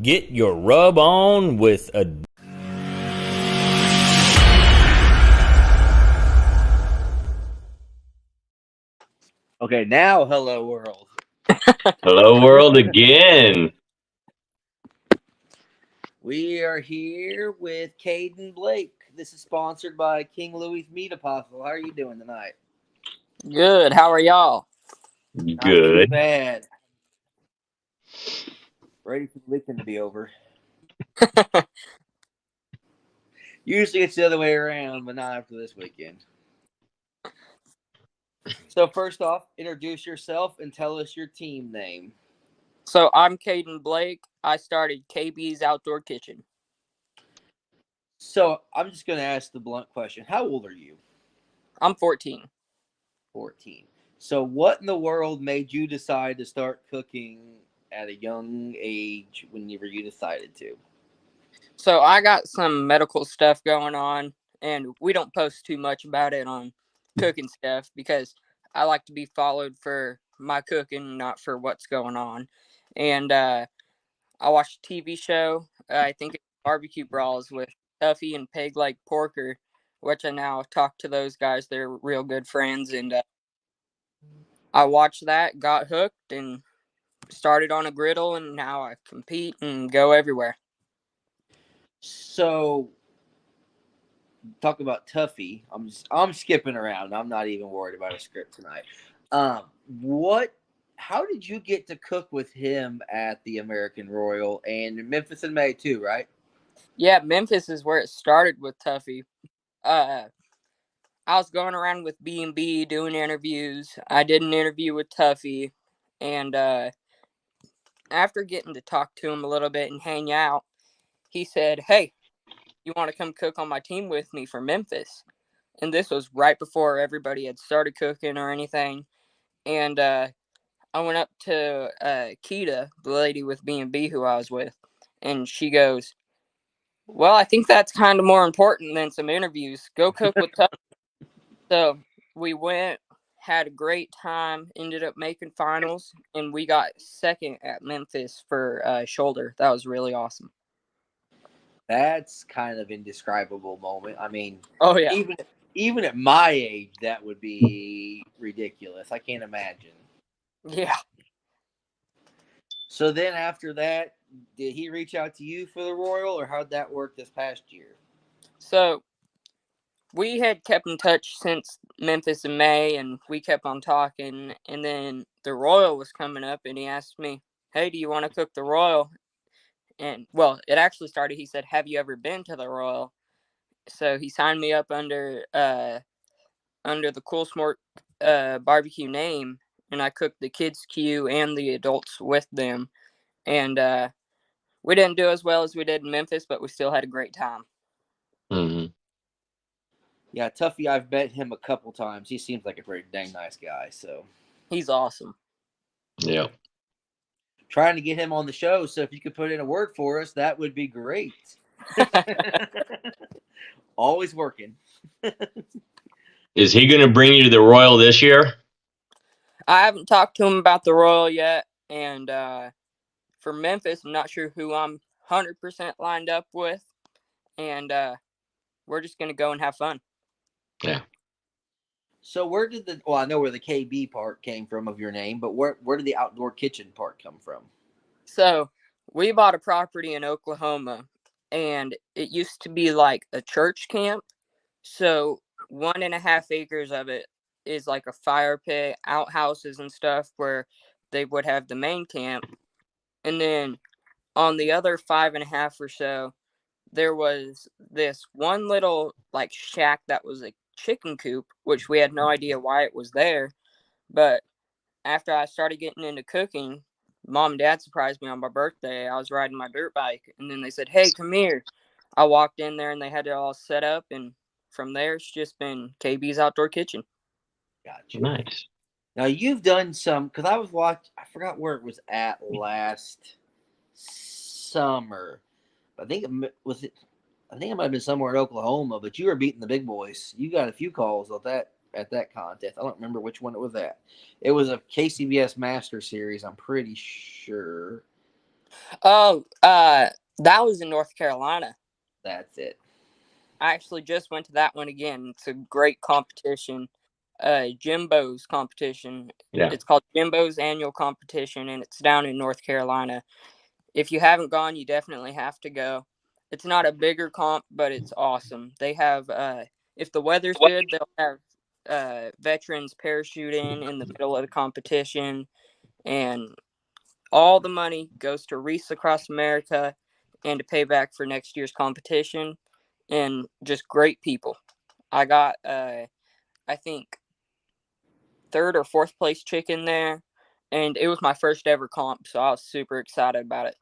Get your rub on with a... Okay, now hello world. Hello world again. We are here with Caden Blake. This is sponsored by King Louis Meat Apostle. How are you doing tonight? Good. How are y'all? Not too Good. bad. Ready for the weekend to be over. Usually it's the other way around, but not after this weekend. So first off, introduce yourself and tell us your team name. So I'm Caden Blake. I started KB's Outdoor Kitchen. So I'm just going to ask the blunt question. How old are you? I'm 14. 14. So what in the world made you decide to start cooking at a young age whenever you decided to? So I got some medical stuff going on, and we don't post too much about it on cooking stuff because I like to be followed for my cooking, not for what's going on. And I watched a TV show. I think it's Barbecue Brawls with Tuffy and Peg Leg Porker, which I now talk to those guys. They're real good friends, and I watched that, got hooked, and started on a griddle, and now I compete and go everywhere. So talk about Tuffy. I'm skipping around. I'm not even worried about a script tonight. How did you get to cook with him at the American Royal and Memphis in May too, right? Yeah, Memphis is where it started with Tuffy. I was going around with B&B doing interviews. I did an interview with Tuffy, and after getting to talk to him a little bit and hang out, he said, "Hey, you want to come cook on my team with me for Memphis?" And this was right before everybody had started cooking or anything. And I went up to Keita, the lady with B&B who I was with, and she goes, "Well, I think that's kind of more important than some interviews. Go cook with Tuffy." So we went, had a great time, ended up making finals, and we got second at Memphis for shoulder. That was really awesome. That's kind of indescribable moment. I mean, Oh, yeah. even at my age, that would be ridiculous. I can't imagine. Yeah. So then after that, did he reach out to you for the Royal, or how'd that work this past year? So we had kept in touch since Memphis in May, and we kept on talking. And then the Royal was coming up, and he asked me, "Hey, do you want to cook the Royal?" And well, it actually started. He said, "Have you ever been to the Royal?" So he signed me up under the Cool Smart barbecue name, and I cooked the kids' queue and the adults with them. And we didn't do as well as we did in Memphis, but we still had a great time. Mm-hmm. Yeah, Tuffy, I've met him a couple times. He seems like a pretty dang nice guy. So He's awesome. Yeah. trying to get him on the show. So if you could put in a word for us, that would be great. Always working. Is he going to bring you to the Royal this year? I haven't talked to him about the Royal yet, and for Memphis, I'm not sure who I'm 100% lined up with, and we're just going to go and have fun. Yeah. So where did I know where the KB part came from of your name, but where did the outdoor kitchen part come from? So we bought a property in Oklahoma, and it used to be like a church camp. So 1.5 acres of it is like a fire pit, outhouses and stuff where they would have the main camp. And then on the other 5.5 or so, there was this one little like shack that was a chicken coop, which we had no idea why it was there. But after I started getting into cooking, mom and dad surprised me on my birthday. I was riding my dirt bike, and then they said, "Hey, come here." I walked in there, and they had it all set up, and from there, it's just been KB's Outdoor Kitchen. Gotcha. Nice. Now you've done some because I was watching. I forgot where it was at last summer. I think it was it. I think it might have been somewhere in Oklahoma. But you were beating the big boys. You got a few calls at that contest. I don't remember which one it was at. It was a KCBS Master Series. I'm pretty sure. Oh, that was in North Carolina. That's it. I actually just went to that one again. It's a great competition. Jimbo's competition. Yeah. It's called Jimbo's Annual Competition, and it's down in North Carolina. If you haven't gone, you definitely have to go. It's not a bigger comp, but it's awesome. They have, if the weather's good, they'll have veterans parachuting in the middle of the competition, and all the money goes to Wreaths Across America and to pay back for next year's competition, and just great people. I got, I think, third or fourth place chicken there, and it was my first ever comp, so I was super excited about it.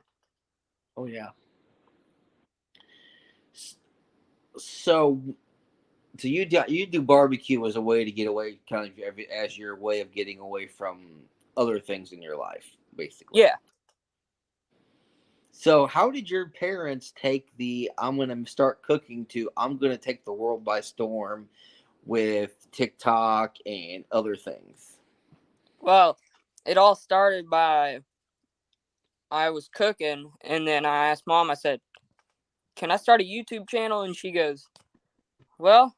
Oh yeah. So you do barbecue as a way to get away, kind of as your way of getting away from other things in your life, basically. Yeah. So how did your parents take the I'm going to start cooking to I'm going to take the world by storm with TikTok and other things? Well, it all started by I was cooking, and then I asked Mom, I said, "Can I start a YouTube channel?" And she goes, "Well,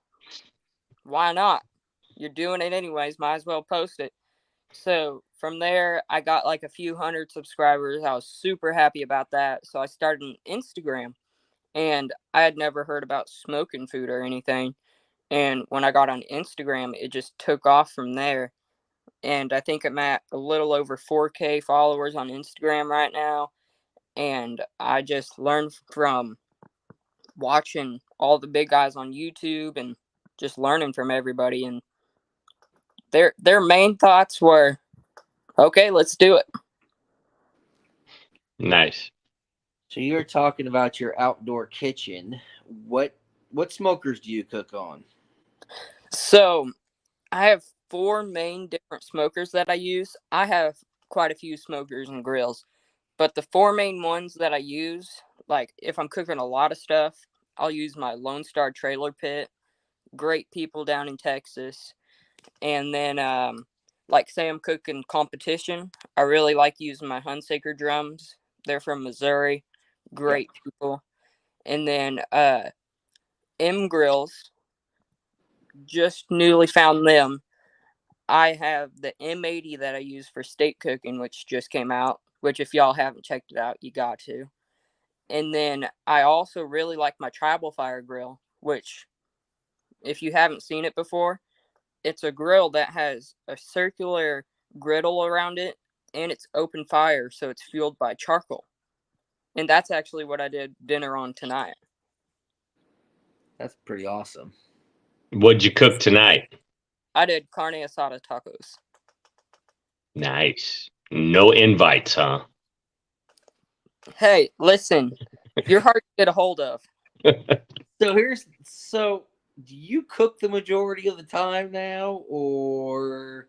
why not? You're doing it anyways, might as well post it." So from there, I got like a few hundred subscribers. I was super happy about that. So I started an Instagram, and I had never heard about smoking food or anything. And when I got on Instagram, it just took off from there. And I think I'm at a little over 4K followers on Instagram right now. And I just learned from watching all the big guys on YouTube and just learning from everybody. And their main thoughts were, okay, let's do it. Nice. So you're talking about your outdoor kitchen. What smokers do you cook on? So I have 4 main different smokers that I use. I have quite a few smokers and grills, but the 4 main ones that I use, like if I'm cooking a lot of stuff, I'll use my Lone Star Trailer Pit. Great people down in Texas. And then, like say I'm cooking competition, I really like using my Hunsaker drums. They're from Missouri. Great people. And then M Grills, just newly found them. I have the M80 that I use for steak cooking, which just came out, which if y'all haven't checked it out, you got to. And then I also really like my Tribal Fire grill, which if you haven't seen it before, it's a grill that has a circular griddle around it, and it's open fire, so it's fueled by charcoal. And that's actually what I did dinner on tonight. That's pretty awesome. What'd you cook tonight? I did carne asada tacos. Nice. No invites, huh? Hey, listen, you're hard to get a hold of. So do you cook the majority of the time now, or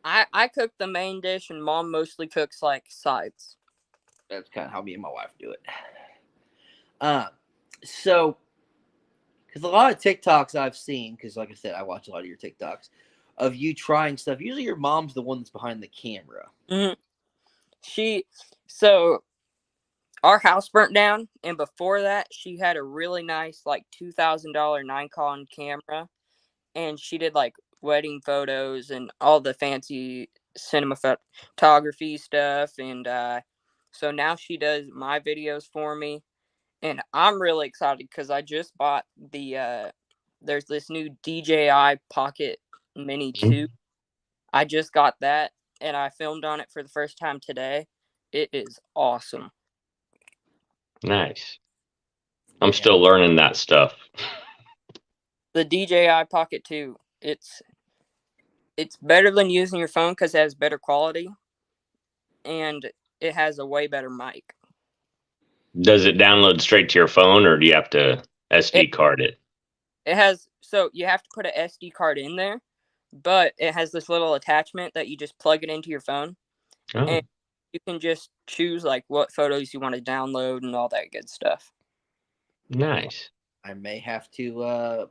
I cook the main dish, and Mom mostly cooks like sides. that's kind of how me and my wife do it? So because a lot of TikToks I've seen, because like I said, I watch a lot of your TikToks of you trying stuff. Usually, your mom's the one that's behind the camera. Mm-hmm. So our house burnt down, and before that, she had a really nice like $2,000 Nikon camera, and she did like wedding photos and all the fancy cinematography stuff. And so now she does my videos for me, and I'm really excited because I just bought the there's this new DJI Pocket Mini 2. I just got that, and I filmed on it for the first time today. It is awesome. Nice. I'm still learning that stuff. The DJI Pocket 2, it's better than using your phone because it has better quality, and it has a way better mic. Does it download straight to your phone, or do you have to SD card it? It has, so you have to put an SD card in there, but it has this little attachment that you just plug it into your phone, and you can just choose like what photos you want to download and all that good stuff. Nice. I may have to.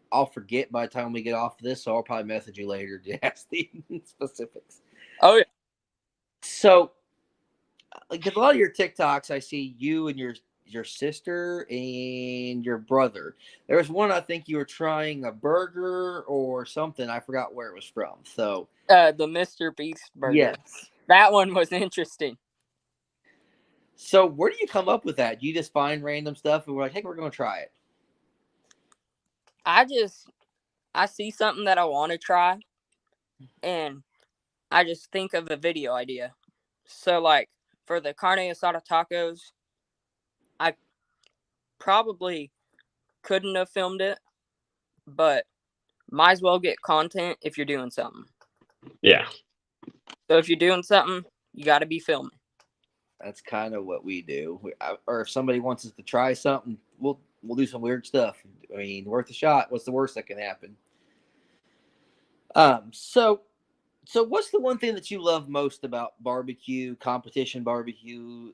I'll forget by the time we get off this, so I'll probably message you later to ask the specifics. Oh yeah. So, Like a lot of your TikToks, I see you and your sister and your brother. There was one I think you were trying a burger or something. I forgot where it was from. So The Mr. Beast burger. yes. That one was interesting. So where do you come up with that? You just find random stuff and we're like, hey, we're gonna try it. I see something that I want to try, and I just think of a video idea. So, like, for the carne asada tacos, I probably couldn't have filmed it, but might as well get content if you're doing something. Yeah. So if you're doing something, you got to be filming. That's kind of what we do. Or if somebody wants us to try something, we'll do some weird stuff. I mean, worth a shot. What's the worst that can happen? So what's the one thing that you love most about barbecue, competition barbecue?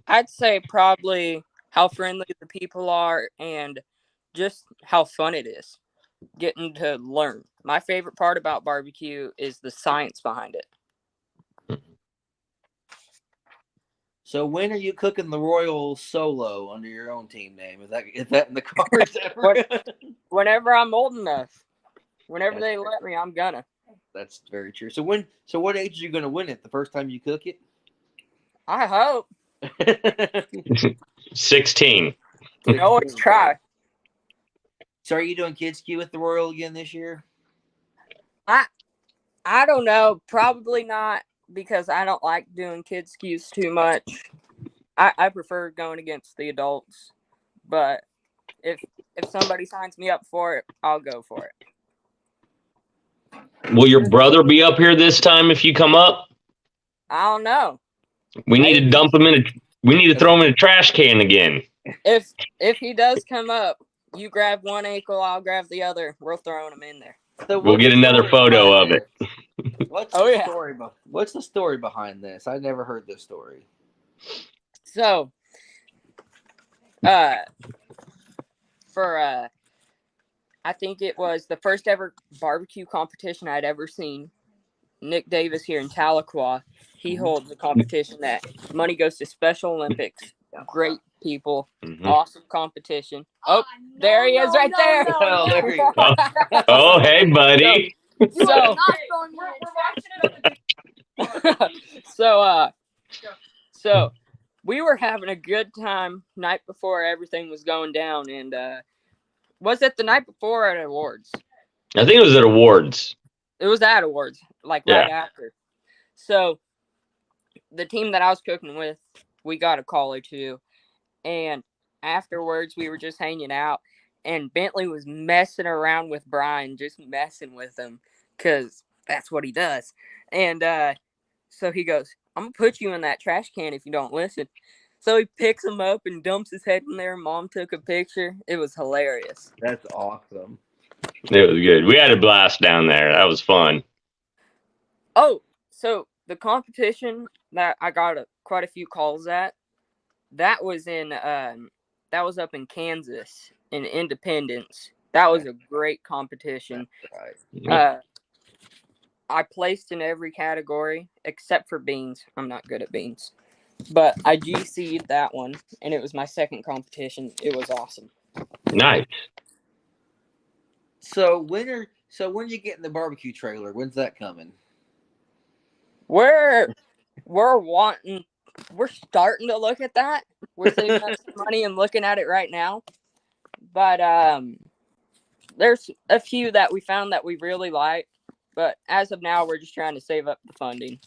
I'd say probably how friendly the people are and just how fun it is getting to learn. My favorite part about barbecue is the science behind it. So when are you cooking the Royal Solo under your own team name? Is that in the cards ever? Whenever I'm old enough, whenever That's they fair. let me, I'm gonna. That's very true. So what age are you gonna win it? The first time you cook it? I hope. 16. You always try. So are you doing Kids Q with the Royal again this year? I don't know. Probably not, because I don't like doing kids' cues too much. I prefer going against the adults. But if somebody signs me up for it, I'll go for it. Will your brother be up here this time if you come up? I don't know. We need to dump him we need to throw him in a trash can again. If he does come up, you grab one ankle, I'll grab the other. We're throwing him in there. So We'll get another photo of it. What's the story behind this? I never heard this story. So, I think it was the first ever barbecue competition I'd ever seen. Nick Davis here in Tahlequah, he holds a competition that money goes to Special Olympics. Great people, awesome competition. Oh, there he is right there. Oh, there you go. Oh, hey, buddy. So we were having a good time night before everything was going down, and was it the night before at awards? I think it was at awards. It was at awards, like right after. So the team that I was cooking with, we got a call or two, and afterwards we were just hanging out, and Bentley was messing around with Brian, just messing with him, because that's what he does. And so he goes, I'm going to put you in that trash can if you don't listen. So he picks him up and dumps his head in there. Mom took a picture. It was hilarious. That's awesome. It was good. We had a blast down there. That was fun. Oh, so the competition that I got quite a few calls at, that was up in Kansas, in Independence. That was a great competition. Right. I placed in every category except for beans. I'm not good at beans. But I GC'd that one, and it was my second competition. It was awesome. Nice. So when are you getting the barbecue trailer? When's that coming? We're starting to look at that. We're saving up some money and looking at it right now. But there's a few that we found that we really like. But as of now, we're just trying to save up the funding.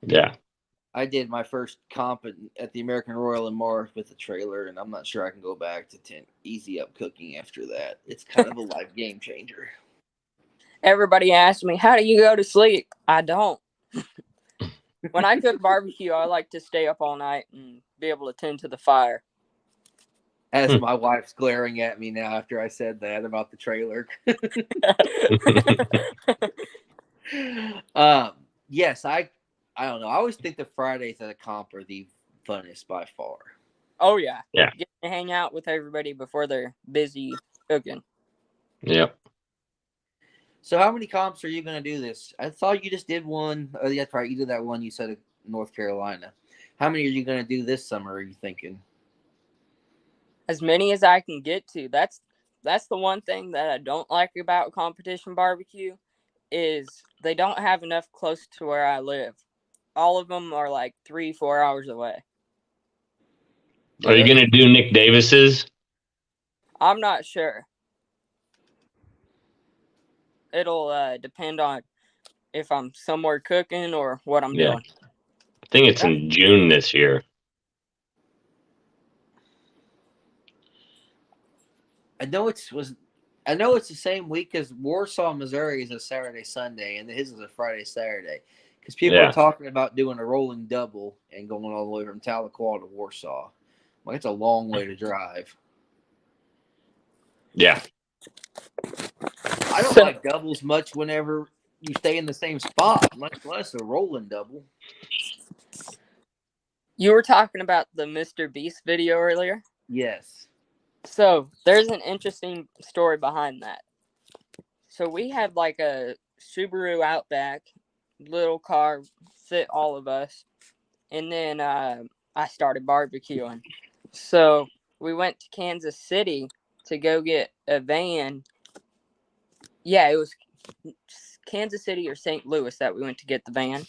Yeah. I did my first comp at the American Royal in March with the trailer, and I'm not sure I can go back to easy up cooking after that. It's kind of a life game changer. Everybody asks me, how do you go to sleep? I don't. When I cook barbecue, I like to stay up all night and be able to tend to the fire. As my wife's glaring at me now after I said that about the trailer. Yes, I don't know. I always think the Fridays at a comp are the funnest by far. Oh, yeah. Yeah. Get to hang out with everybody before they're busy cooking. Yep. So how many comps are you going to do this? I thought you just did one. Oh, yeah, that's right. You did that one you said in North Carolina. How many are you going to do this summer, are you thinking? As many as I can get to. That's the one thing that I don't like about competition barbecue is they don't have enough close to where I live. All of them are like 3-4 hours away. Are you going to do Nick Davis's? I'm not sure. It'll depend on if I'm somewhere cooking or what I'm doing. I think it's in June this year. I know it's the same week as Warsaw, Missouri is a Saturday, Sunday, and his is a Friday, Saturday. Because people are talking about doing a rolling double and going all the way from Tahlequah to Warsaw. Well, it's a long way to drive. Yeah. I don't like doubles much whenever you stay in the same spot, much less a rolling double. You were talking about the Mr. Beast video earlier? Yes. So there's an interesting story behind that. So we had like a Subaru Outback, little car, fit all of us. And then I started barbecuing. So we went to Kansas City to go get a van. Yeah, it was Kansas City or St. Louis that we went to get the van.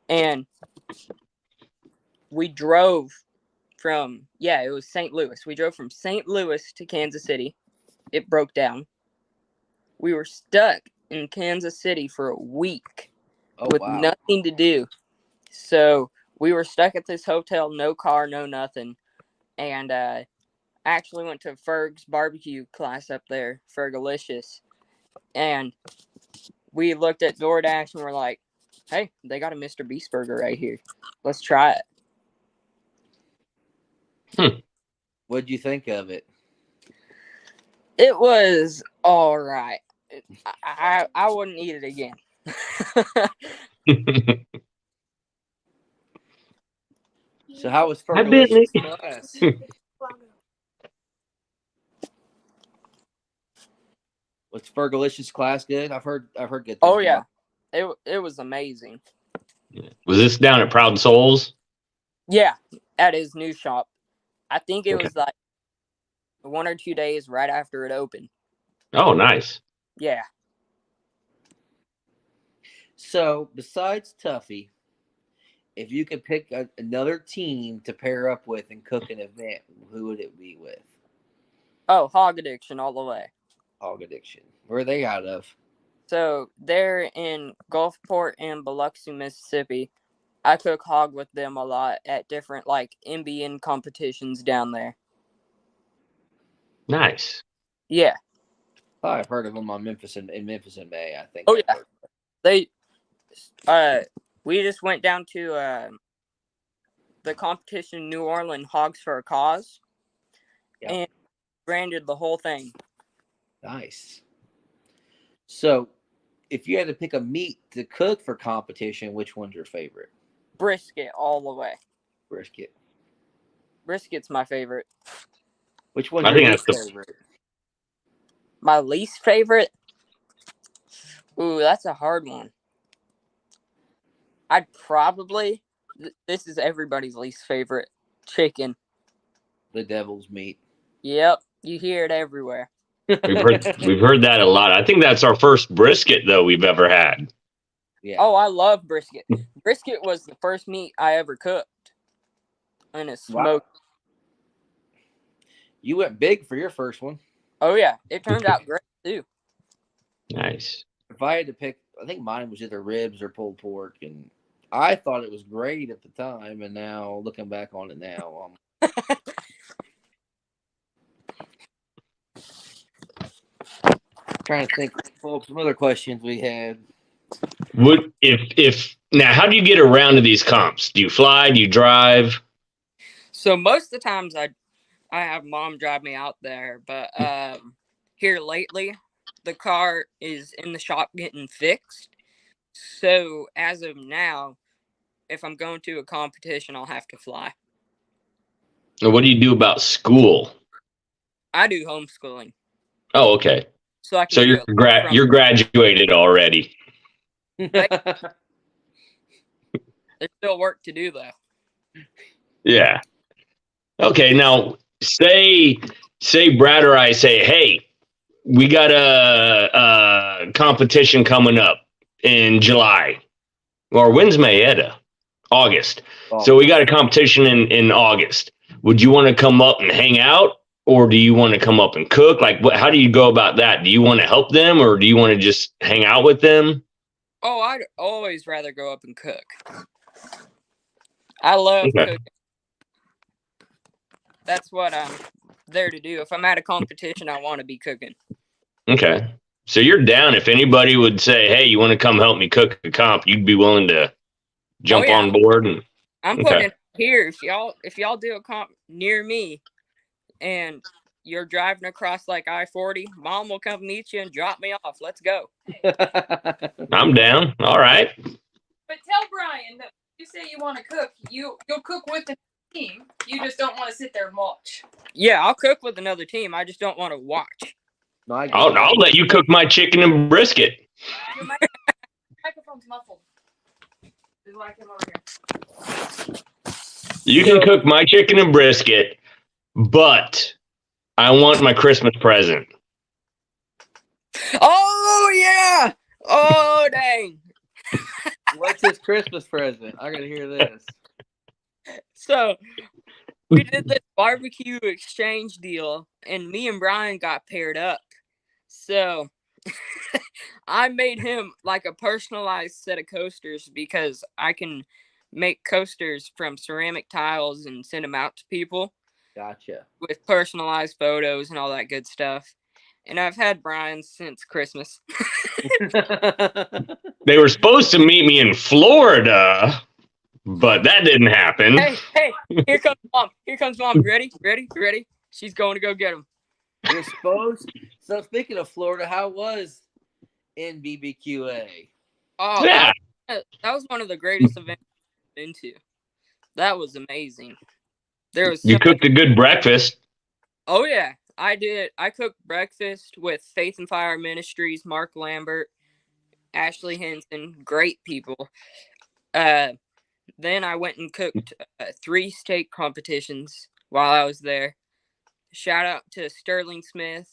And we drove from, it was St. Louis. We drove from St. Louis to Kansas City. It broke down. We were stuck in Kansas City for a week with nothing to do. So we were stuck at this hotel, no car, no nothing. And I actually went to Ferg's barbecue class up there, Fergalicious. And we looked at DoorDash and we're like, hey, they got a Mr. Beast burger right here. Let's try it. What'd you think of it? It was all right. I wouldn't eat it again. So how was Fergalicious class? Was Fergalicious class good? I've heard good things. Oh yeah, it was amazing. Was this down at Proud Souls? Yeah, at his new shop. I think it was like 1 or 2 days right after it opened. Oh, nice. Yeah. So besides Tuffy, if you could pick another team to pair up with and cook an event, who would it be with? Oh, Hog Addiction all the way. Hog Addiction. Where are they out of? So they're in Gulfport and Biloxi, Mississippi. I cook hog with them a lot at different like MBN competitions down there. Nice. Yeah. I've heard of them on Memphis in May, I think. Oh yeah. They we just went down to the competition in New Orleans, Hogs for a Cause. Yep. And branded the whole thing. Nice. So, if you had to pick a meat to cook for competition, which one's your favorite? Brisket all the way. Brisket's my favorite. Which one's your least favorite? My least favorite? Ooh, that's a hard one. I'd probably, this is everybody's least favorite, chicken. The devil's meat. Yep, you hear it everywhere. We've heard that a lot. I think that's our first brisket though we've ever had. Yeah. Oh, I love brisket. Brisket was the first meat I ever cooked, and it's smoked. Wow. You went big for your first one. Oh yeah, it turned out great too. Nice. If I had to pick, I think mine was either ribs or pulled pork, and I thought it was great at the time, and now looking back on it now, trying to think of some other questions we had. Would if now, how do you get around to these comps? Do you fly? Do you drive? So most of the times I have mom drive me out there, but here lately the car is in the shop getting fixed. So as of now, if I'm going to a competition, I'll have to fly. And what do you do about school? I do homeschooling. Oh, okay. so I can. So you're graduated already. There's still work to do though. Yeah. Okay. Now, say Brad or I say, hey, we got a competition coming up in July, or when's Mayetta? August. So we got a competition in August. Would you want to come up and hang out, or do you want to come up and cook? Like, how do you go about that? Do you want to help them, or do you want to just hang out with them? Oh, I'd always rather go up and cook. I love cooking. That's what I'm there to do. If I'm at a competition, I want to be cooking. Okay. So you're down. If anybody would say, hey, you want to come help me cook a comp, you'd be willing to jump on board. And I'm putting it here. If y'all do a comp near me and you're driving across like I-40, Mom will come meet you and drop me off. Let's go. I'm down. All right. But tell Brian that you say you want to cook. You'll cook with the team. You just don't want to sit there and watch. Yeah, I'll cook with another team. I just don't want to watch. No, I'll let you cook my chicken and brisket. Your microphone's muffled. Is why I came over here. You can cook my chicken and brisket, but I want my Christmas present. Oh, yeah. Oh, dang. What's his Christmas present? I gotta hear this. So we did this barbecue exchange deal, and me and Brian got paired up. So I made him like a personalized set of coasters because I can make coasters from ceramic tiles and send them out to people. Gotcha. With personalized photos and all that good stuff. And I've had Brian since Christmas. They were supposed to meet me in Florida, but that didn't happen. Hey, here comes Mom. Here comes Mom. Ready? She's going to go get him. You're supposed. So speaking of Florida, how was NBBQA? Oh, yeah. That was one of the greatest events I've been to. That was amazing. You cooked a good breakfast. Oh, yeah. I did. I cooked breakfast with Faith and Fire Ministries, Mark Lambert, Ashley Henson, great people. Then I went and cooked 3 steak competitions while I was there. Shout out to Sterling Smith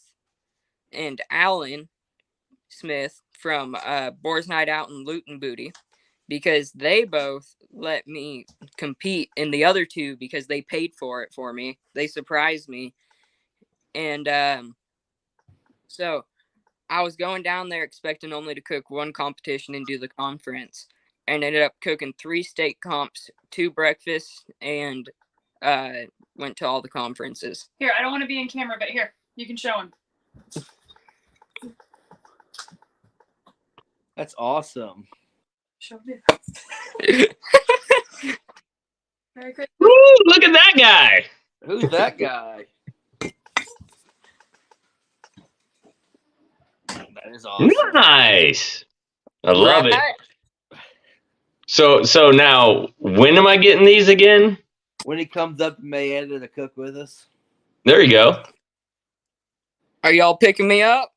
and Alan Smith from Boar's Night Out and Luton Booty, because they both let me compete in the other 2 because they paid for it for me. They surprised me. And so I was going down there expecting only to cook 1 competition and do the conference, and ended up cooking 3 steak comps, 2 breakfasts, and went to all the conferences. Here, I don't want to be in camera, but here, you can show him. That's awesome. Show him. Merry Christmas. Woo, look at that guy. Who's that guy? That is awesome. Nice. I love it. So now, when am I getting these again? When he comes up to Mayetta to cook with us. There you go. Are y'all picking me up?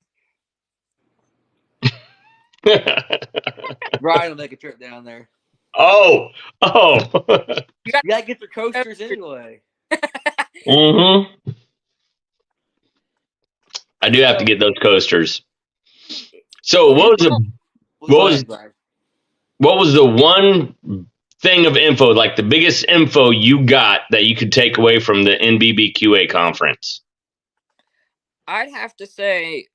Brian will make a trip down there. Oh. You gotta get your coasters anyway. Mm-hmm. I do have to get those coasters. So what was the one thing of info, like the biggest info you got that you could take away from the NBBQA conference? I'd have to say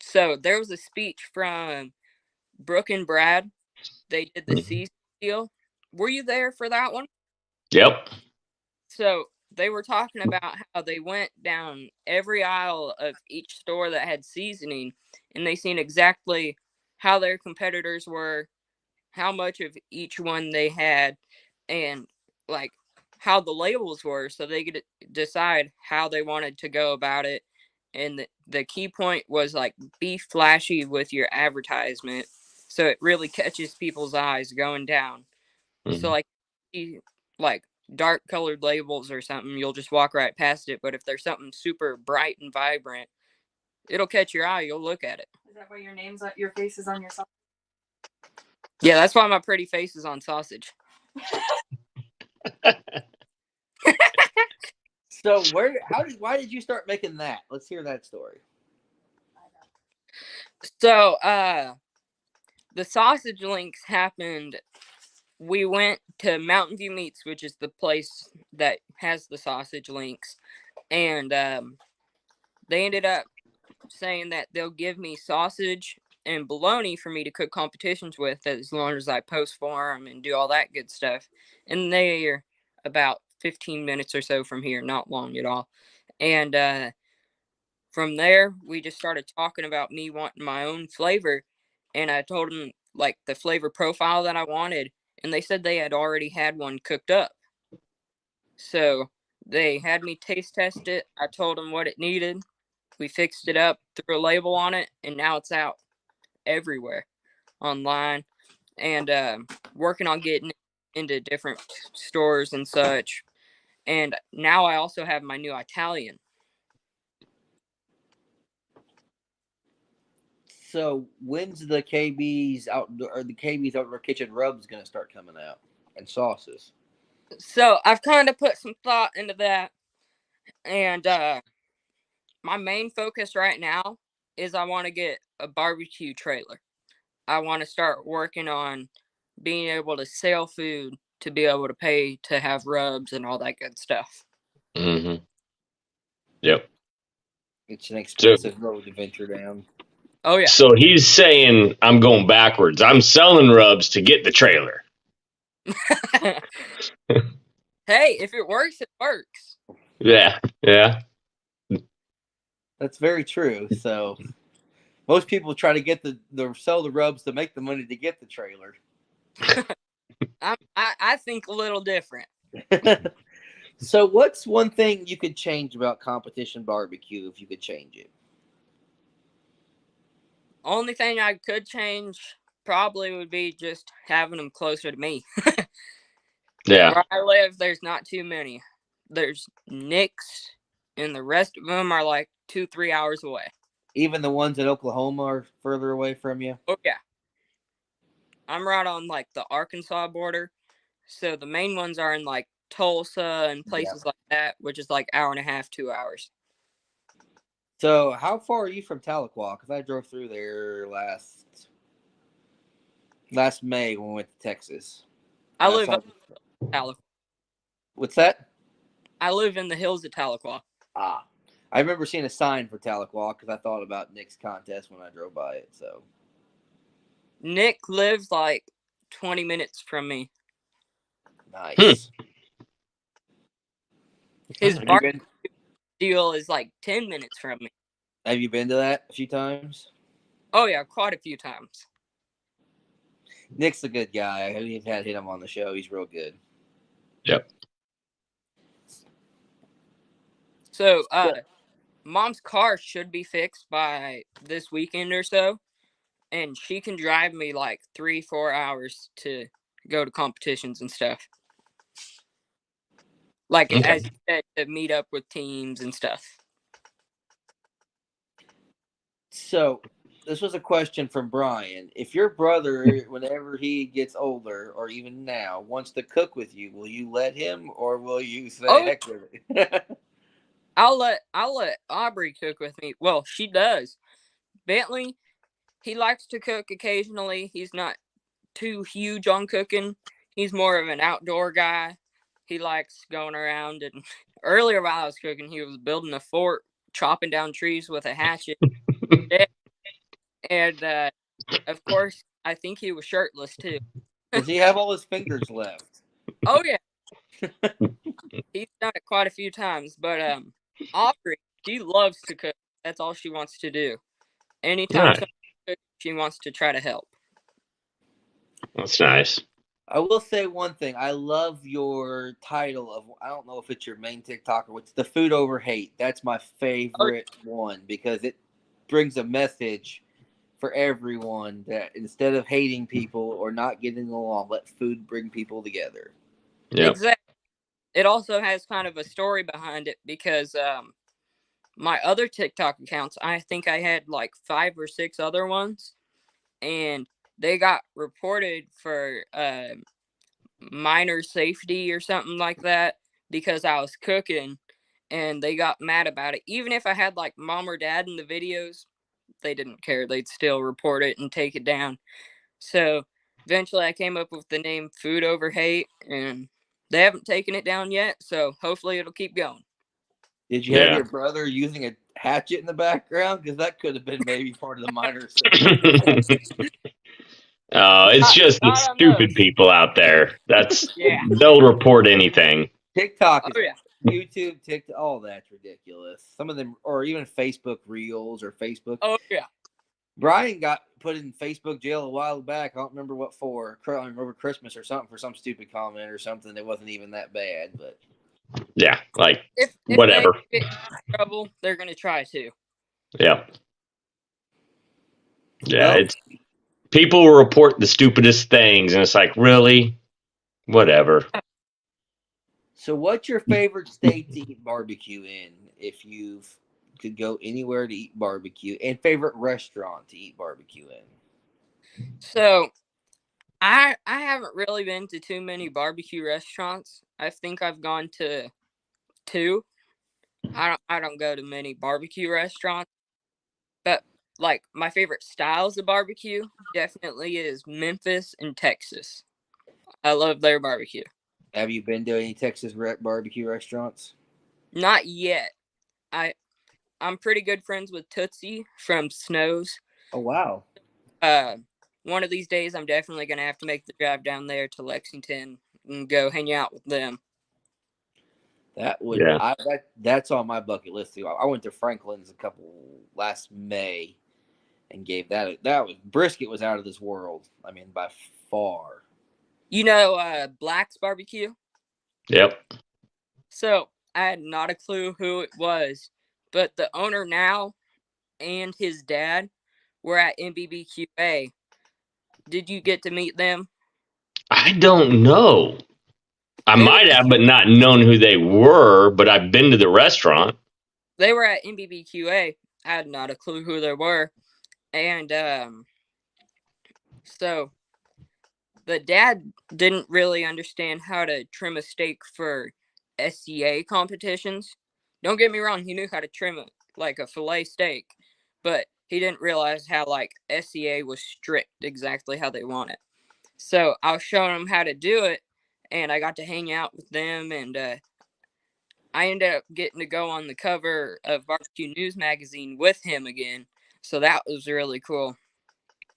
so there was a speech from Brooke and Brad. They did the season deal. Were you there for that one? Yep. So they were talking about how they went down every aisle of each store that had seasoning, and they seen exactly how their competitors were, how much of each one they had, and like how the labels were, so they could decide how they wanted to go about it. And the key point was like, be flashy with your advertisement, so it really catches people's eyes going down. So like dark colored labels or something, you'll just walk right past it. But if there's something super bright and vibrant, it'll catch your eye. You'll look at it. Is that why your face is on your sausage? Yeah, that's why my pretty face is on sausage. So why did you start making that? Let's hear that story. So, the sausage links happened. We went to Mountain View Meats, which is the place that has the sausage links, and they ended up saying that they'll give me sausage and bologna for me to cook competitions with as long as I post for them and do all that good stuff. And they're about 15 minutes or so from here, not long at all. And from there, we just started talking about me wanting my own flavor. And I told them like the flavor profile that I wanted. And they said they had already had one cooked up. So they had me taste test it. I told them what it needed. We fixed it up, threw a label on it, and now it's out everywhere online. And working on getting it into different stores and such. And now I also have my new Italian. So when's the KB's Outdoor Kitchen rubs gonna start coming out and sauces? So I've kind of put some thought into that. And my main focus right now is I want to get a barbecue trailer. I want to start working on being able to sell food to be able to pay to have rubs and all that good stuff. Mm-hmm. Yep. It's an expensive road to venture down. Oh, yeah. So he's saying I'm going backwards. I'm selling rubs to get the trailer. Hey, if it works, it works. Yeah. Yeah. That's very true. So most people try to get sell the rubs to make the money to get the trailer. I think a little different. So what's one thing you could change about competition barbecue if you could change it? Only thing I could change probably would be just having them closer to me. Yeah. Where I live, there's not too many. There's Nick's, and the rest of them are like 2-3 hours away. Even the ones in Oklahoma are further away from you? Oh, yeah. I'm right on like the Arkansas border. So the main ones are in like Tulsa and places like that, which is like 1.5 to 2 hours. So how far are you from Tahlequah? Because I drove through there last May when we went to Texas. I live in Tahlequah. What's that? I live in the hills of Tahlequah. Ah. I remember seeing a sign for Tahlequah because I thought about Nick's contest when I drove by it. So Nick lives like 20 minutes from me. nice. His barbecue deal is like 10 minutes from me. Have you been to that a few times? Oh, yeah, quite a few times. Nick's a good guy. We've had him on the show. He's real good. Yep. So, Mom's car should be fixed by this weekend or so, and she can drive me like 3-4 hours to go to competitions and stuff. Like, as you said, to meet up with teams and stuff. So, this was a question from Brian. If your brother, whenever he gets older, or even now, wants to cook with you, will you let him, or will you say, heck with it? I'll let Aubrey cook with me. Well, she does. Bentley, he likes to cook occasionally. He's not too huge on cooking. He's more of an outdoor guy. He likes going around. And earlier while I was cooking, he was building a fort, chopping down trees with a hatchet. And, of course, I think he was shirtless, too. Does he have all his fingers left? Oh, yeah. He's done it quite a few times. But Aubrey, she loves to cook. That's all she wants to do. Anytime someone cooks, she wants to try to help. That's nice. I will say one thing. I love your title of, I don't know if it's your main TikTok or what's the Food Over Hate. That's my favorite one because it brings a message for everyone that instead of hating people or not getting along, let food bring people together. Yep. Exactly. it also has kind of a story behind it because my other TikTok accounts, I think I had like 5 or 6 other ones, and they got reported for minor safety or something like that because I was cooking, and they got mad about it. Even if I had like mom or dad in the videos, they didn't care. They'd still report it and take it down. So eventually I came up with the name Food Over Hate, and they haven't taken it down yet, so hopefully it'll keep going. Did you have Yeah. your brother using a hatchet in the background? Because that could have been maybe part of the minor. It's just the Not on stupid those. people out there. That's Yeah. they'll report anything. TikTok, Oh, is, yeah. YouTube, TikTok, all that's ridiculous. Some of them, or even Facebook Reels or Facebook. Oh, yeah. Brian got put in Facebook jail a while back. I don't remember what for. I remember Christmas or something for some stupid comment or something that wasn't even that bad. But Yeah, like If whatever. they get in trouble, they're going to try to. Yeah. Yeah, Well- it's people will report the stupidest things, and it's like, really? Whatever. so, what's your favorite state to eat barbecue in? If you could go anywhere to eat barbecue, and favorite restaurant to eat barbecue in. So, I haven't really been to too many barbecue restaurants. I think I've gone to 2. I don't go to many barbecue restaurants, but like my favorite styles of barbecue definitely is Memphis and Texas. I love their barbecue. Have you been to any Texas barbecue restaurants? Not yet. I'm pretty good friends with Tootsie from Snows. Oh wow! One of these days, I'm definitely gonna have to make the drive down there to Lexington and go hang out with them. That would that's on my bucket list too. I went to Franklin's last May and gave that was brisket was out of this world. I mean, by far. You know, Black's Barbecue. Yep. So I had not a clue who it was, but the owner now and his dad were at MBBQA. Did you get to meet them? I don't know. I might have, but not known who they were, but I've been to the restaurant. They were at MBBQA. I had not a clue who they were. And so the dad didn't really understand how to trim a steak for SCA competitions. Don't get me wrong, he knew how to trim it like a filet steak, but he didn't realize how like SCA was strict exactly how they want it. So I was showing him how to do it, and I got to hang out with them, and I ended up getting to go on the cover of Barbecue News magazine with him again. So that was really cool.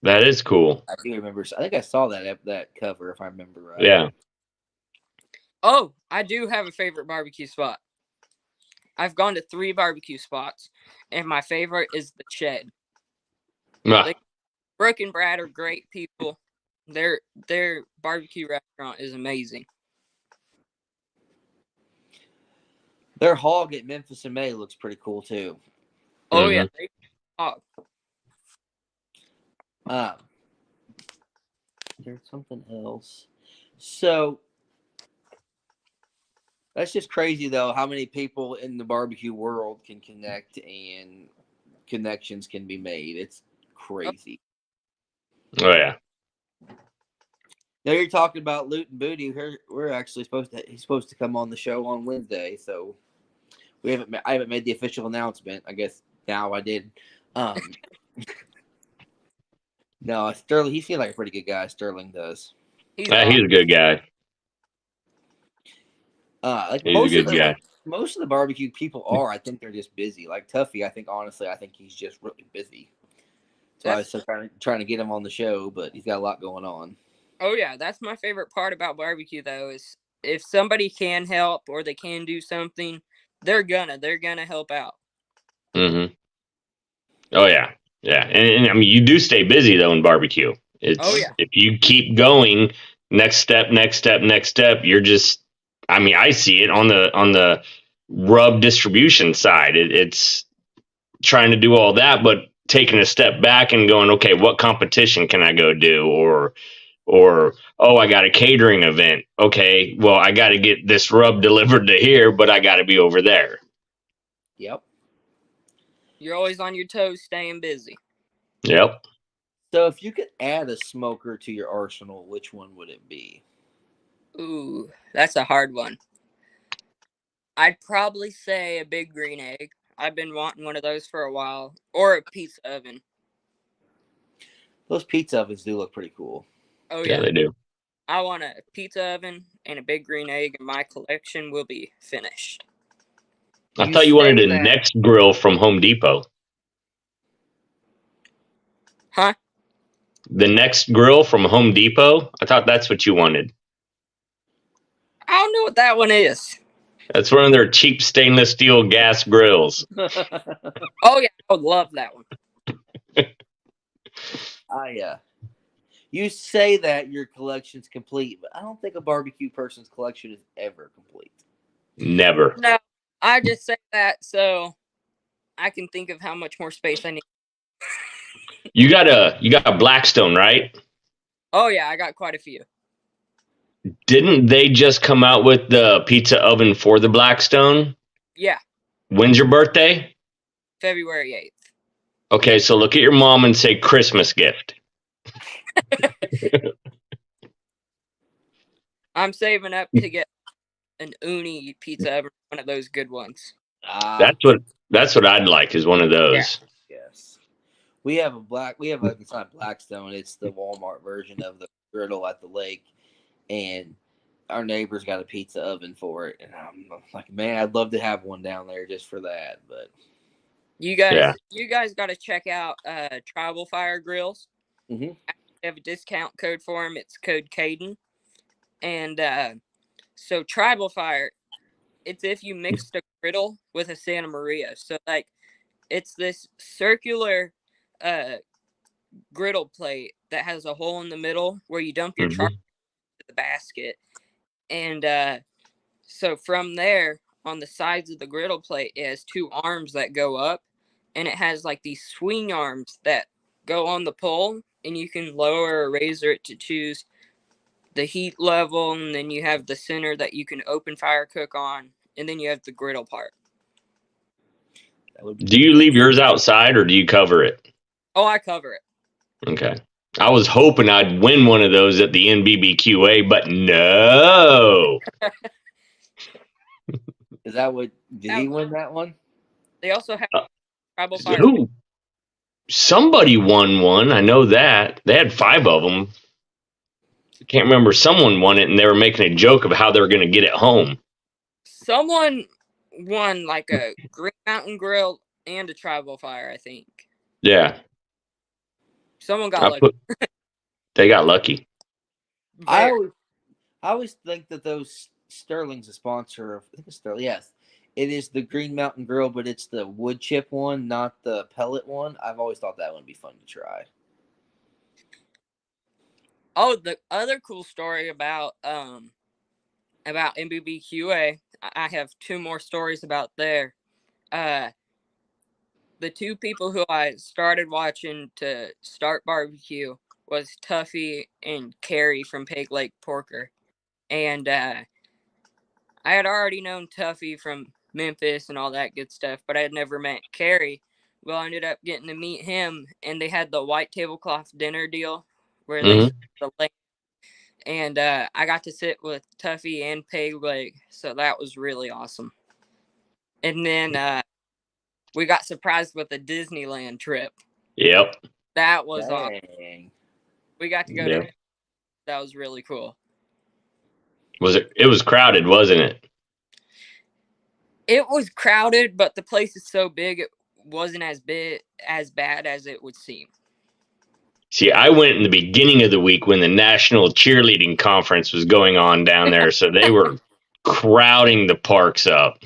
That is cool. I do remember. I think I saw that cover if I remember right. Yeah. Oh, I do have a favorite barbecue spot. I've gone to 3 barbecue spots, and my favorite is the Shed. Ah, Brooke and Brad are great people. Their barbecue restaurant is amazing. Their hog at Memphis in May looks pretty cool too. Oh yeah. There's something else. So that's just crazy though, how many people in the barbecue world can connect and connections can be made. It's crazy. oh yeah. Now you're talking about Loot and Booty. We're actually he's supposed to come on the show on Wednesday, so I haven't made the official announcement. I guess now I did. No, Sterling. He seems like a pretty good guy. Sterling does. He's He's a good guy. He's a good guy. Most of the barbecue people are. I think they're just busy. Like Tuffy, I think he's just really busy. So I was still trying to get him on the show, but he's got a lot going on. Oh yeah, that's my favorite part about barbecue though, is if somebody can help or they can do something, they're gonna help out. Mm-hmm. Oh yeah. Yeah. And I mean, you do stay busy though in barbecue. If you keep going, next step, you're just, I mean, I see it on the rub distribution side. It's trying to do all that, but taking a step back and going, okay, what competition can I go do? Or Or, oh, I got a catering event. Okay, well, I got to get this rub delivered to here, but I got to be over there. Yep. You're always on your toes, staying busy. Yep. So if you could add a smoker to your arsenal, which one would it be? Ooh, that's a hard one. I'd probably say a big green egg. I've been wanting one of those for a while. Or a pizza oven. Those pizza ovens do look pretty cool. Oh, Yeah, yeah. they do. I want a pizza oven and a big green egg, and my collection will be finished. I thought you wanted say a that- Next Grill from Home Depot. Huh? The Next Grill from Home Depot? I thought that's what you wanted. I don't know what that one is. That's one of their cheap stainless steel gas grills. Oh, yeah. I would love that one. You say that your collection's complete, but I don't think a barbecue person's collection is ever complete. Never. No, I just say that so I can think of how much more space I need. You got a Blackstone, right? Oh, yeah. I got quite a few. Didn't they just come out with the pizza oven for the Blackstone? Yeah. When's your birthday? February 8th. Okay, so look at your mom and say Christmas gift. I'm saving up to get an uni pizza oven, one of those good ones. That's what I'd like, is one of those. Yes. It's not Blackstone, it's the Walmart version of the griddle at the lake. And our neighbor's got a pizza oven for it. And I'm like, man, I'd love to have one down there just for that. But You guys got to check out Tribal Fire Grills. Mhm. They have a discount code for them. It's code Caden. And so Tribal Fire, it's if you mixed a griddle with a Santa Maria. So like, it's this circular griddle plate that has a hole in the middle where you dump your charcoal into the basket. And so from there, on the sides of the griddle plate, it has two arms that go up, and it has like these swing arms that go on the pole, and you can lower or raise it to choose the heat level, and then you have the center that you can open fire cook on, and then you have the griddle part. Do you leave yours outside or do you cover it? Oh, I cover it. Okay. I was hoping I'd win one of those at the NBBQA, but no. Is that what? Did he win that one? They also have Tribal Fire. Who? Somebody won one. I know that. They had 5 of them. I can't remember. Someone won it, and they were making a joke of how they were going to get it home. Someone won like a Green Mountain Grill and a Tribal Fire, I think. Yeah. Someone got lucky. They got lucky. I always think that those Sterling's a sponsor of. I think it's Sterling. Yes, it is the Green Mountain Grill, but it's the wood chip one, not the pellet one. I've always thought that would be fun to try. Oh, the other cool story about MBBQA, I have 2 more stories about there. The 2 people who I started watching to start barbecue was Tuffy and Carrie from Peg Lake Porker. And I had already known Tuffy from Memphis and all that good stuff, but I had never met Carrie. Well, I ended up getting to meet him, and they had the white tablecloth dinner deal where they served the lake. And I got to sit with Tuffy and Peg Lake, so that was really awesome. And then we got surprised with a Disneyland trip. Yep. That was awesome. Dang. We got to go to. That was really cool. It was crowded, wasn't it? It was crowded, but the place is so big, it wasn't as bad as it would seem. See, I went in the beginning of the week when the National Cheerleading Conference was going on down there, so they were crowding the parks up.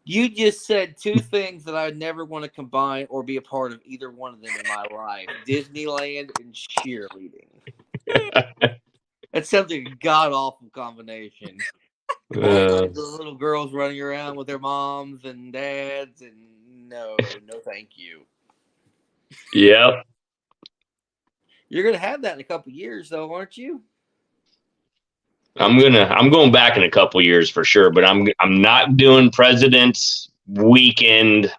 You just said 2 things that I would never want to combine or be a part of either one of them in my life: Disneyland and cheerleading. That sounds like a god awful combination. The little girls running around with their moms and dads, and no, thank you. Yep. You're gonna have that in a couple years, though, aren't you? I'm going back in a couple years for sure, but I'm not doing President's Weekend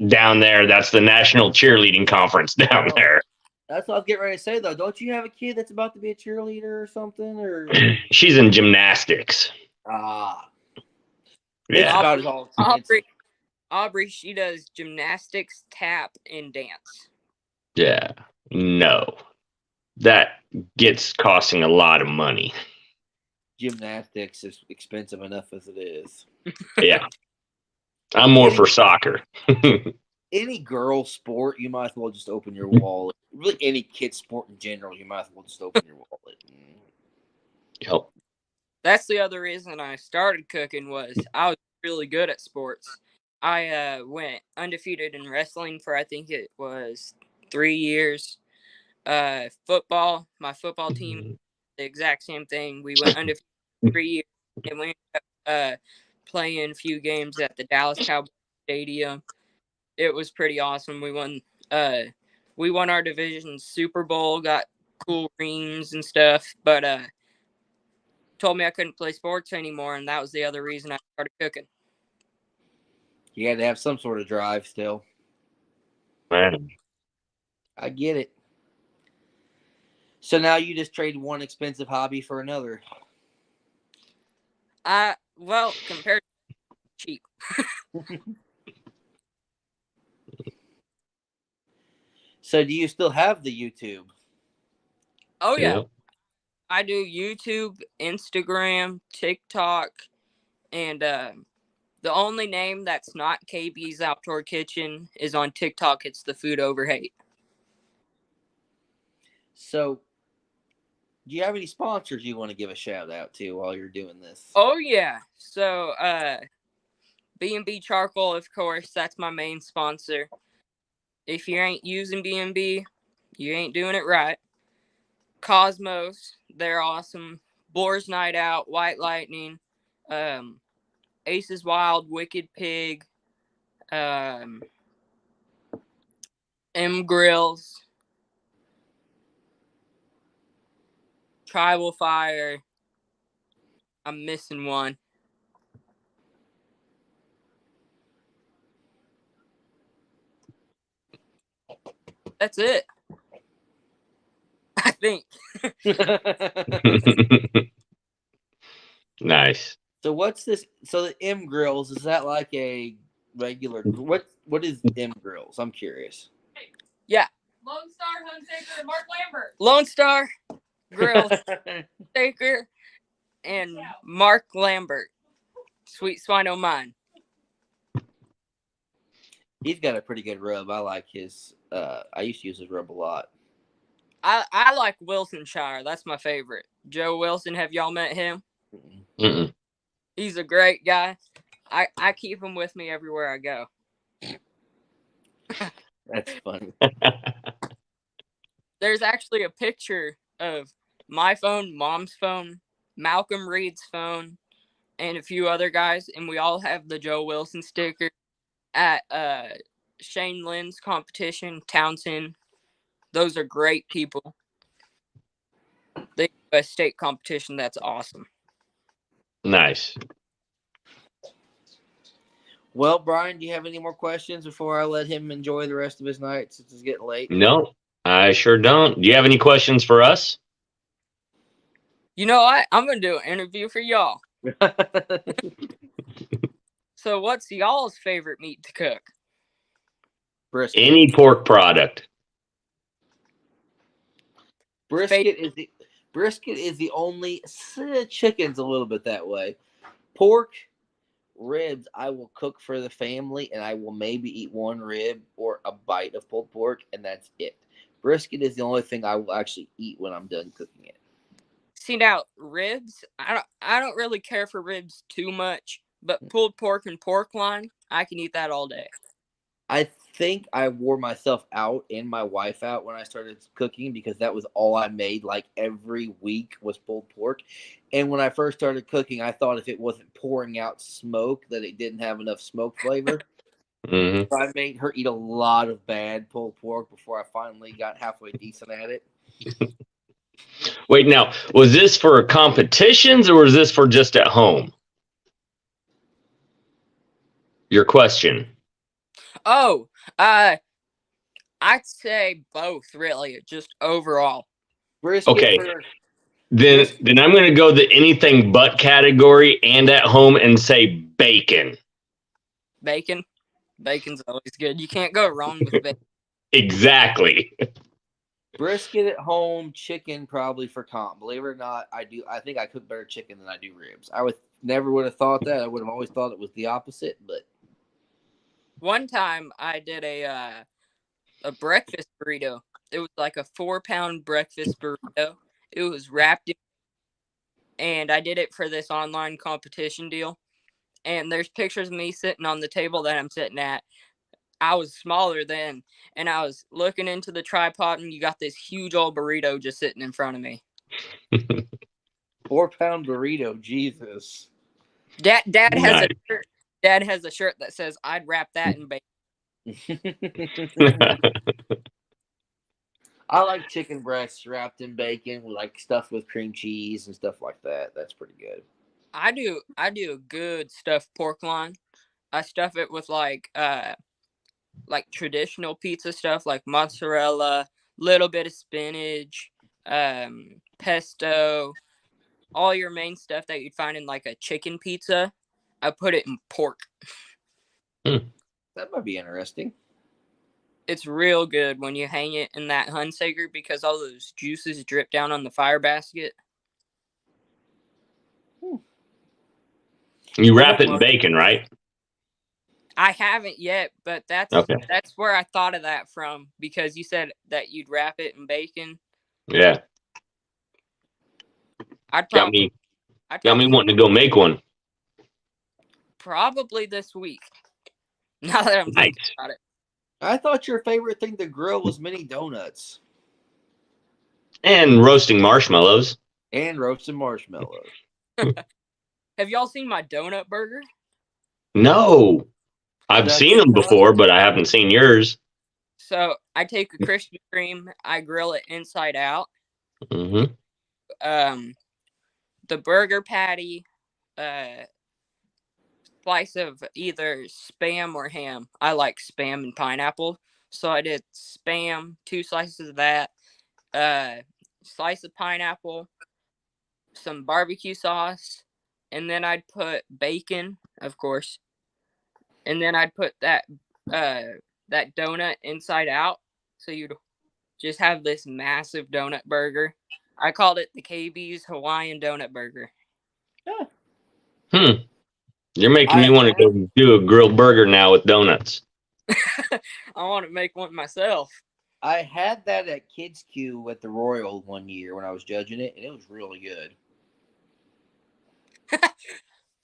down there. That's the National Cheerleading Conference down there. That's what I was getting ready to say, though. Don't you have a kid that's about to be a cheerleader or something? Or She's in gymnastics. It's Yeah. about as all expensive. Aubrey, she does gymnastics, tap, and dance. Yeah. No. That gets costing a lot of money. Gymnastics is expensive enough as it is. Yeah. I'm more for soccer. Any girl sport, you might as well just open your wallet. Really, any kid sport in general, you might as well just open your wallet. Yep. That's the other reason I started cooking was I was really good at sports. I went undefeated in wrestling for I think it was 3 years. Football, my football team, the exact same thing. We went undefeated 3 years, and we ended up playing a few games at the Dallas Cowboys Stadium. It was pretty awesome. We won our division Super Bowl, got cool rings and stuff, but told me I couldn't play sports anymore, and that was the other reason I started cooking. You had to have some sort of drive still. Man. I get it. So now you just trade one expensive hobby for another. Well, compared to cheap. So do you still have the YouTube? Oh, yeah. I do YouTube, Instagram, TikTok, and the only name that's not KB's Outdoor Kitchen is on TikTok. It's the Food Over Hate. So do you have any sponsors you want to give a shout out to while you're doing this? Oh, yeah. So B&B Charcoal, of course, that's my main sponsor. If you ain't using B&B, you ain't doing it right. Cosmos, they're awesome. Boar's Night Out, White Lightning, Aces Wild, Wicked Pig, M Grills, Tribal Fire. I'm missing one. That's it. I think. Nice. So what's this? So the M Grills, is that like a regular? What is M Grills? I'm curious. Yeah. Lone Star Hunsaker, Mark Lambert. Lone Star Grill Staker and Mark Lambert. Sweet Swine O' Mine. He's got a pretty good rub. I like his. I used to use his rub a lot. I like Wilsonshire. That's my favorite. Joe Wilson. Have y'all met him? Mm-mm. He's a great guy. I keep him with me everywhere I go. That's funny. There's actually a picture of my phone, Mom's phone, Malcolm Reed's phone, and a few other guys, and we all have the Joe Wilson sticker at Shane Lynn's competition, Townsend. Those are great people. They do a state competition that's awesome. Nice. Well, Brian, do you have any more questions before I let him enjoy the rest of his night since it's getting late? No, I sure don't. Do you have any questions for us? You know what? I'm going to do an interview for y'all. So what's y'all's favorite meat to cook? Brisket. Any pork product. Brisket is the only. Chicken's a little bit that way. Pork, ribs, I will cook for the family, and I will maybe eat one rib or a bite of pulled pork, and that's it. Brisket is the only thing I will actually eat when I'm done cooking it. See, now ribs, I don't really care for ribs too much, but pulled pork and pork loin, I can eat that all day. I think I wore myself out and my wife out when I started cooking because that was all I made like every week was pulled pork. And when I first started cooking, I thought if it wasn't pouring out smoke that it didn't have enough smoke flavor. Hmm. So I made her eat a lot of bad pulled pork before I finally got halfway decent at it. Wait, now, was this for competitions or was this for just at home? Your question. Oh, I'd say both, really, just overall. Brisket Okay. for Then I'm going to go the anything but category and at home and say bacon. Bacon. Bacon's always good. You can't go wrong with bacon. Exactly. brisket at home, chicken probably for comp. Believe it or not, I think I cook better chicken than I do ribs. I would have thought that. I would have always thought it was the opposite, but One time I did a breakfast burrito. It was like a 4-pound breakfast burrito. It was wrapped in, and I did it for this online competition deal. And there's pictures of me sitting on the table that I'm sitting at. I was smaller then, and I was looking into the tripod, and you got this huge old burrito just sitting in front of me. 4-pound burrito, Jesus. Dad has Nice. a shirt. Dad has a shirt that says, "I'd wrap that in bacon." I like chicken breasts wrapped in bacon, like stuff with cream cheese and stuff like that. That's pretty good. I do a good stuffed pork loin. I stuff it with like traditional pizza stuff like mozzarella, little bit of spinach, pesto, all your main stuff that you'd find in like a chicken pizza. I put it in pork. That might be interesting. It's real good when you hang it in that Hunsaker because all those juices drip down on the fire basket. You wrap it in bacon, right? I haven't yet, but that's where I thought of that from because you said that you'd wrap it in bacon. Yeah. Got me wanting to go make one. Probably this week. Now that I'm thinking about it. I thought your favorite thing to grill was mini donuts. And roasting marshmallows. And roasted marshmallows. Have y'all seen my donut burger? No. I've seen them before, but I haven't seen yours. So I take a Krispy Kreme, I grill it inside out. Mm-hmm. The burger patty, slice of either Spam or ham. I like Spam and pineapple. So I did Spam, 2 slices of that, slice of pineapple, some barbecue sauce, and then I'd put bacon, of course. And then I'd put that donut inside out. So you'd just have this massive donut burger. I called it the KB's Hawaiian Donut Burger. You're making me want to go do a grilled burger now with donuts. I want to make one myself. I had that at Kids Q at the Royal one year when I was judging it, and it was really good.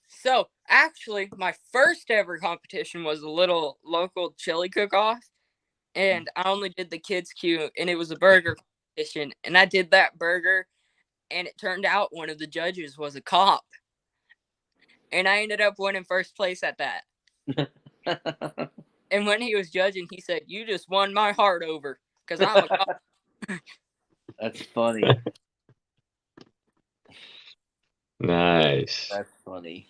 So, actually, my first ever competition was a little local chili cook-off, and I only did the Kids Q, and it was a burger competition, and I did that burger, and it turned out one of the judges was a cop, and I ended up winning first place at that. And when he was judging, he said, "You just won my heart over, because I'm a cop." That's funny. Nice. That's funny.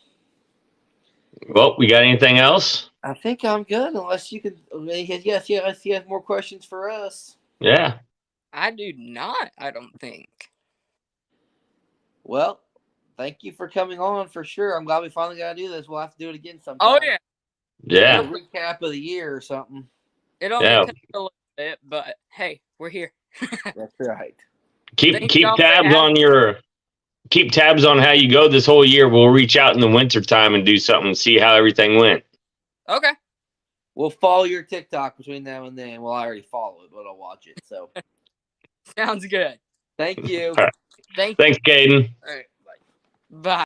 Well, we got anything else? I think I'm good, unless you could. Yes, you have more questions for us. Yeah. I do not, I don't think. Well, thank you for coming on for sure. I'm glad we finally got to do this. We'll have to do it again sometime. Oh, yeah. Yeah. A recap of the year or something. It only took a little bit, but hey, we're here. That's right. Keep tabs on how you go this whole year. We'll reach out in the winter time and do something, see how everything went. Okay. We'll follow your TikTok between now and then. Well, I already follow it, but I'll watch it. So sounds good. Thank you. All right. Thanks, Caden. All right. Bye.